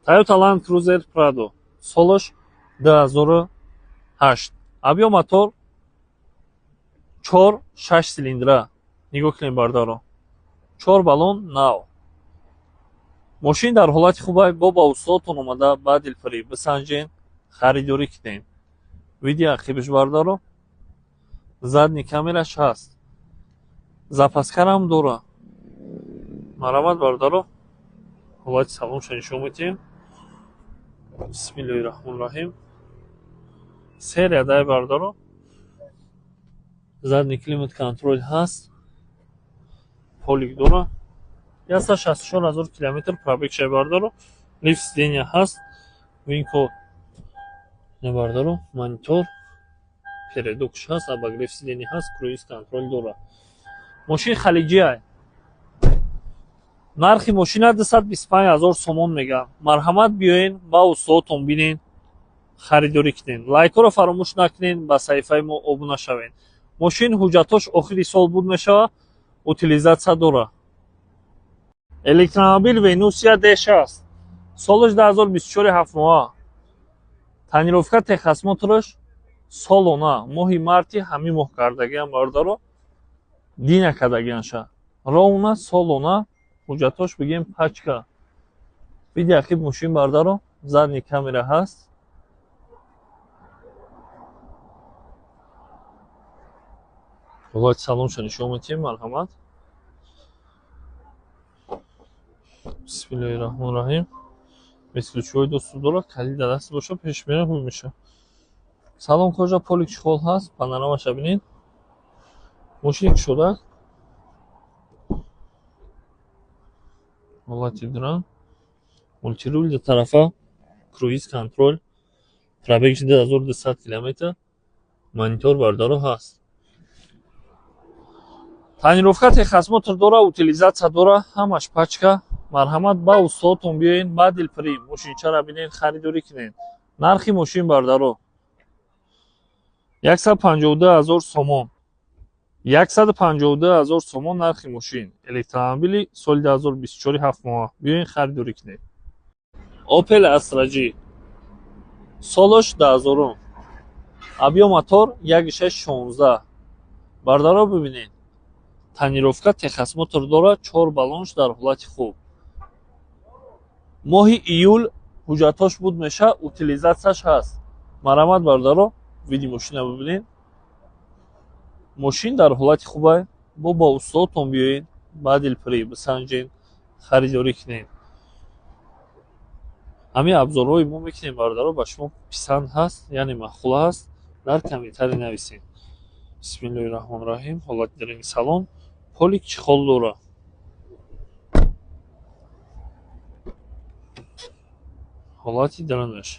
Toyota Land Cruiser Prado. Солош 2008. Объем мотор 4-6 силиндра. Нигоҳ кунед бардаро. 4 баллон нав. Мошин дар ҳолати хуб бо баустотон омада ба дилфирӣ бисанҷен, харидорӣ кунед. Видео ақибаш бардаро. Задни камераш ҳаст. Запаскарам дора. Марамат бардаро. ҳолати салонша нишон медиҳем. Бисмиллаҳир-раҳмонир-раҳим. Серия дай бардаро. Задни климат контроль ҳаст. Полик дора. 164 000 километр пробег шай бардаро. Лифт сидения ҳаст. Винко не бардаро. Монитор. Передокш ҳаст. Обогрев сидения ҳаст. Круиз контроль дора. Мошин халиҷия. нархи мошина 225 000 сомон мегам. Марҳамат биёен ба устодтон бинен, харидорӣ кунен. Лайкҳоро фаромӯш накунен, ба саҳифаи мо обуна шавен. Мошин ҳуҷҷатош охири сол буд мешава, утилизатсия дора. Электромобил Venusia D6. Солош 2024 7 моҳа. Тонировка техосмотраш солона. Моҳи марти ҳамин моҳ кардагиам бардаро. Дина кадагианша. Ровна солона. ҳуҷҷатош бигем пачка. Видео ақиб мошин бардаро. Задни камера ҳаст. ҳолати салонша нишон медиҳем. Марҳамат. Бисмиллаҳир-раҳмонир-раҳим. Мисключҳои дӯсту дора. Калида даст боша пеш мера ҳуй меша. Салон кожа полик чихол ҳаст. Панорамаша бинед. Мошин кушода. ҳолати дран. Мультируль до тарафа. Круиз контроль. Пробег 1200 км. Монитор бардаро ҳаст. Тонировка техосмотр дора, утилизатсия дора, ҳамаш пачка. Марҳамат ба устодтон биёен, ба дилфирӣ мошинчара бинен, харидорӣ кунен. Нархи мошин бардаро 152 000 сомон. 152 000 сомон нархи мошин. Электромобили соли 2024 7 моҳа. Биёен харидорӣ кунед. Opel Astra G. Солош 2000. Объем мотор 1.616. Бардаро бибинед. Тонировка техосмотр дора, 4 баллонш дар ҳолати хуб. Моҳи июл ҳуҷҷатош буд меша, утилизатсияш ҳаст. Марамат бардаро. Видео мошина бибинед. Мошин дар ҳолати хуб бо устодтон биёед, ба дилфирӣ бисанҷед, харидорӣ кунед. ҳамин абзорҳои мо мекунем бардаро ба шумо писанд ҳаст, яъне маъқул ҳаст. Дар комментарий нависед. Бисмиллаҳир-раҳмонир-раҳим. ҳолати драни салон. Полик чихол дора. ҳолати дранаш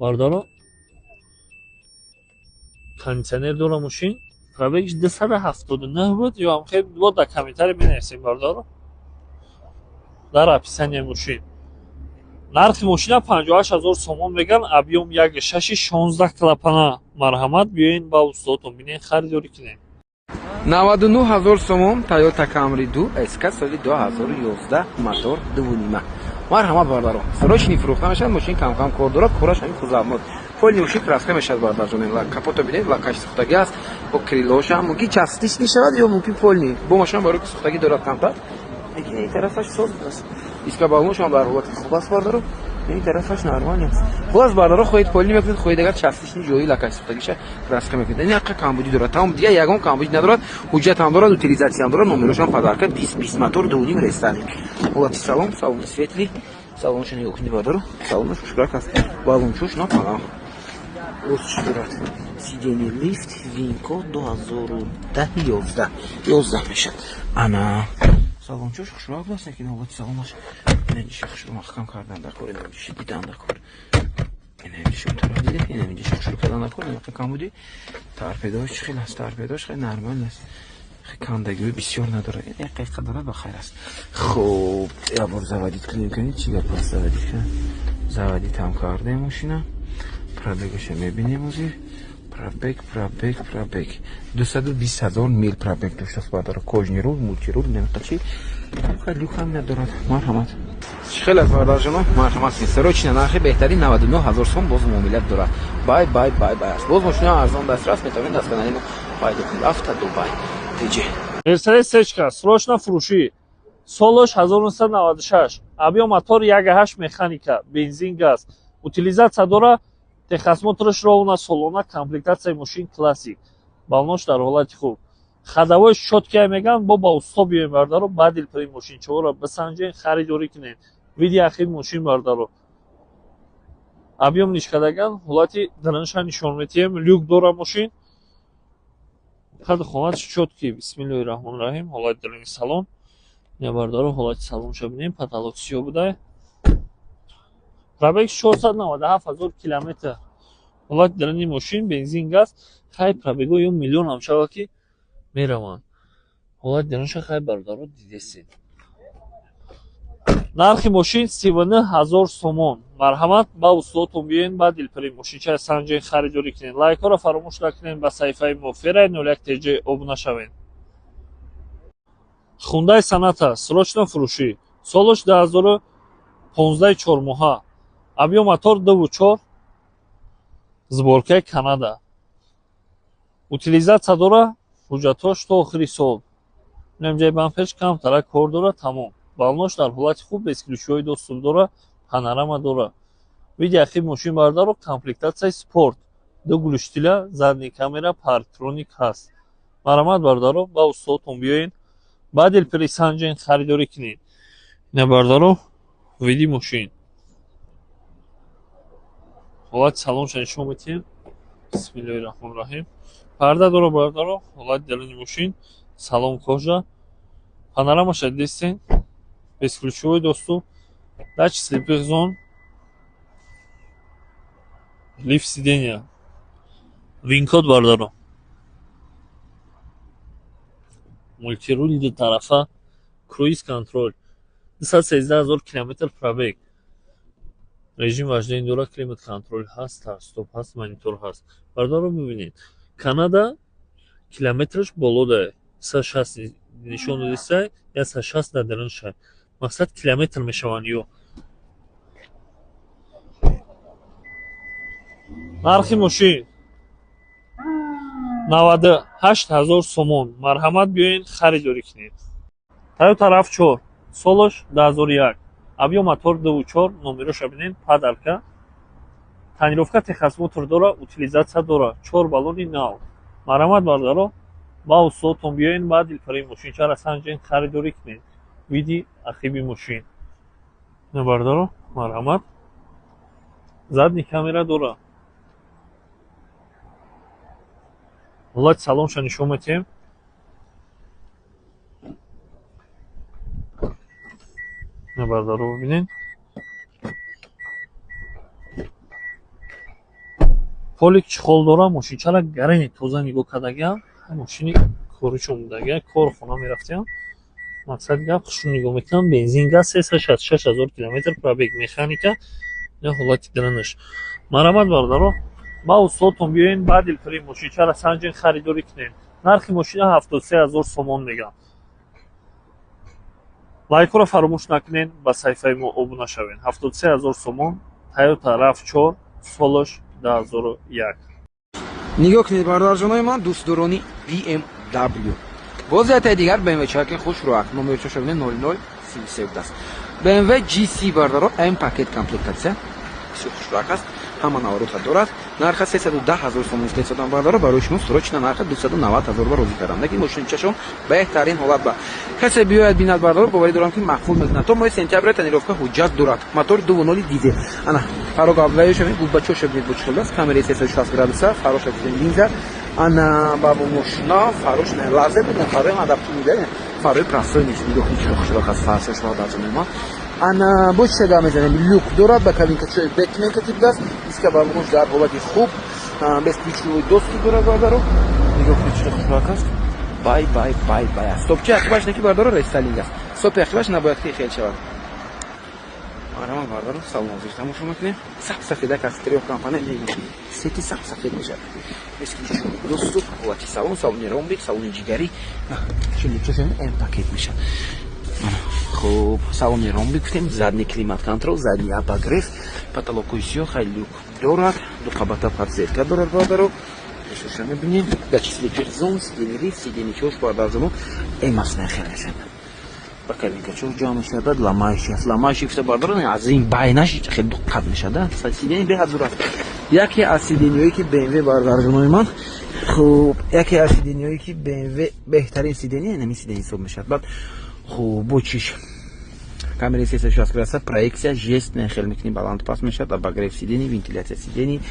бардаро. кондитсионер дора мошин. Пробег 279 буд ё ҳам хеле бо дар комментарий менависед бардаро. Дар описание мошин. Нархи мошина 58 000 сомон меган. Объем 1.616 клапана. Марҳамат биёен ба устодтон бинен, харидорӣ кунед. 99 000 сомон Toyota Camry 2 SK соли 2011 мотор 2.5. Марҳамат бардаро. Срочни фурӯхта мешавад. Мошин кам кор дорад. Кораш ҳамин хузамот. Полни мошин краска мешавад бардарҷонен. Капото бинед, лакаш сухтагӣ аст. Бо крилоша мумкин частиш мешавад ё мумкин полни. Бо машина барои сухтагӣ дорад камтар. Lekin این طرفش ساز است. ایسکا بالونش هم در حالت خوب است باردارو. این طرفش نرمال است. باز باردارو خودت پلی میکنید خودت اگر چسبیش نی جویی لکش سوختگیشه راست میکنید. این حق کامبودی داره. تمام دیگه یگان کامبودی ندارد. حجت هم داره، утилизация هم داره. نمرش هم پدر کرد 20 موتور دونیم رستانی. حالت سالن سویتلی. سالنش نیوکنی باردارو. سالنش خوشگاه است. بالونچوش نه پناه. Ось дорад. Сиденье лифт Винко 2010 11 мешад. Ана салончош хушроq аст, lekin ҳолати салонаш инҷиш хушроq маҳкам кардан дар кори инҷиш дидан дар кор. Инҷиш онтара дидем, инҷиш хушроq кардан дар кор. Як камуди торпедош хеле аст, торпедош хеле нормал аст. Кандагӣ бисёр надорад. Як қиқа дорад ба хайр аст. Хуб, я бор заводит клин кунед, чӣ гап аст заводиша? Заводит ҳам кардем машина. Пробегаше мебинем озир. Пробег 220 000 мил пробег доштаст бардаро. Кожни рул, мультирул, немақачи خیلی کم ندارد. مرحمت. خیلی از برادر جناب مرحمت نیست. سروچ نرخ بهترین 99000 سوم باز معاملات دارد. بای بای بای بای. باز ماشین ارزان دسترس میتونید دست کنید. فایده کنید. افتا دبی. دیجی. Mercedes Sechka, срочно фурӯшӣ. Солаш 1996. Объем мотор 1.8 механика, бензин, газ. Утилизация дора техосмотрш ровна солона, комплектация машин классик. Балнош дар ҳолати хуб. Хадавои шоткия меган бо ба усто биёем бардаро бадил при машинчаҳоро бисанҷен харидорӣ кунед. Види ахир машин бардаро. Объем нишкадаган ҳолати даранша нишон метиҳем. Люк дора машин. Хад хонат чётки. Бисмиллаҳир раҳмонир раҳим. Ҳолати дарини салон. Небардаро ҳолати салонша бинем. Потолок сиё будай. Пробег 497,000 километр. Ҳолати дарини машин бензин газ. Хай пробего ё миллион ҳам шава ки мераванд. Ҳолати даринша хай бардаро дидесин. Нархи машин 39,000 сомон. Марҳамат ба устодтон биёен ба дилпири машинчаи санҷен харидорӣ кунед. Лайкҳоро фаромӯш накунед. Ба саҳифаи мо Ferai 01 TJ обуна шавед. Hyundai Sonata срочно фурӯшӣ. Солаш 2015 4 моҳа. Объем мотор 2.4. Сборкаи Канада. Утилизация дора ҳуҷҷатҳош то охири сол. Намҷаи бампеш камтара кор дора тамом. Балнош дар ҳолати хуб без ключҳои доступ дора, панорама дора. Види ахир машин бардаро комплектация спорт. Ду глуштила, задни камера, парктроник ҳаст. Марамат бардаро ба устодтон биёен. Ба дилпири санҷен харидорӣ кунед. Ина бардаро види машин. ҳолати салонша нишон метиҳем. Бисмиллаҳир раҳмонир раҳим. Парда дора бардаро ҳолати дарини машин. Салон кожа. Панорамаша дидестен. Без ключевой доступ. Дач слепых зон. Лифт сидения. Винкод бардаро. Мультируль ду тарафа. Круиз контроль. 213,000 километр пробег. Режим вождения дора, климат контроль ҳаст, старт-стоп ҳаст, монитор ҳаст. Бардаро бибинед. Канада километраш болода 160 нишон дидеста, я 160 дар даринша. Мақсад километр мешаванд ё. Нархи машин 98,000 сомон. Марҳамат биёен харидорӣ кунед. Toyota RAV4 солаш 2001. Объем мотор 2.4. Номероша бинед. Падалка. Тонировка техосмотр дора, утилизация дора. 4 баллони нав. Марҳамат бардаро ба устодтон биёен. Ба дилпири машинчаро санҷен харидорӣ кунед. Види ахиби машин. Ина бардаро марҳамат. Задни камера дора. ҳолати салонша нишон метиҳем. Ина бардаро бибинед. Полик чихол дора. Машинчара гарани тоза нигоҳ кардагиам. Машини коричон будагия. Корхона мерафтиам. Мақсад гап хушрӯ нигоҳ мекунам. Бензин газ 366,000 километр пробег. Механика. Ина ҳолати даринаш. Марҳамат бардаро ба устодтон биёен. Ба дилпири машинчаро санҷен харидорӣ кунед. Нархи машина 73,000 сомон мегӯянд. Лайкҳоро фаромӯш накунед. Ба саҳифаи мо обуна шавед. 73,000 сомон. Toyota RAV4 солаш 2001. نگاه کنید برادرجانای من دوستدارانی BMW. وضعیت دیگر BMW چرکین خوش رو اک نمره چشمه 0033 است. BMW GC برادران ام پاکت کامپلکتاسیا بسیار خوش رو اک است. همه نوارات دارد. نرخ 310,000 سوم است. دادن برادران برای شما سرچ نرخ 290,000 بار روزی کردم. دیگه ماشین چشم بهترین حالت با. کسی بیاید بیند برادران باوری دارم که مقبول میکنه. تا ماه سپتامبر تنیروفکا حجت دارد. موتور 2.0 دیزل. انا فرق اولش می بود بچه شبیه بود است. کامری 360 گرادوس فراش شبیه لینزر. انا بابو ماشینا فراش نه لازم نه فرق آداپتو میده. فرق پراسوی نیست. میگه هیچ خوش رو خاص فارسش رو داشته ما. انا باش صدا میزنم لوک دارد با کابین که بکمن که تیپ دست. اسکا بابوش در حالتی خوب. без ключевой доступ дорад бардаро. Нигоҳ кунед чӣ хуб аст. Бай бай бай бай. Стопчи ақибаш неки бардаро рестайлинг аст. Стопи ақибаш набояд ки хел шавад. Марҳамат бардаро салом зиш тамошо мекунем. Сафеда кастрио компания мегӯяд. Сети сафед мешавад. Без ключевой доступ, ҳолати салон, салони ромбик, салони ҷигарӣ. Чили чесем м пакет мешавад. خب салони ром бигуфтем, задний климат контрол, задний обогрев, потолок всё хайлюк дорад, духабата подсветка дорад бародаро. Что мебинем? Датчик перзон, сиденье лифт, сиденье чёш бардарзамо, эмасна хелешен. Бакалинка чёш ҷо мешавад, ламаиши все бардаро, аз ин байнаш хеле дуққат мешавад. Сиденье беҳад зурат. Яке аз сиденьёи ки BMW бардарзанои ман, хуб, яке аз сиденьёи ки BMW беҳтарин сиденье, нами сиденье ҳисоб мешавад. Баъд хуб, бо чиш камераи 360 градуса, проекция, жест хеле мекунем баланд паст мешавад, обогрев сидений, вентиляция сидений,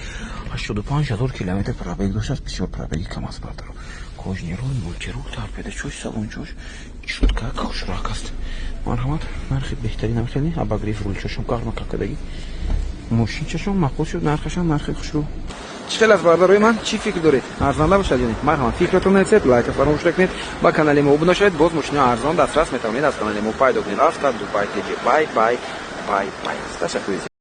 85000 километр пробег дошт, бисёр пробеги кам аст бародаро. Кожаный руль, мультируль, торпедочёш, салончош, чутка хушрак аст. Марҳамат, нархи беҳтарин хеле, обогрев рулчошам карма какадаги. Мошинчашон маъқул шуд, нархашам нархи хушрӯ. چی خیلی از برادرای من چی فکر دارید؟ ارزان نباشد یا نه؟ مرحبا، فکرتون نویسید، لایک فراموش نکنید، با کانال ما عضو شوید، باز ماشین ارزان دسترس میتونید از کانال ما پیدا کنید. رفت دبی تیجی بای بای بای بای. تشکر.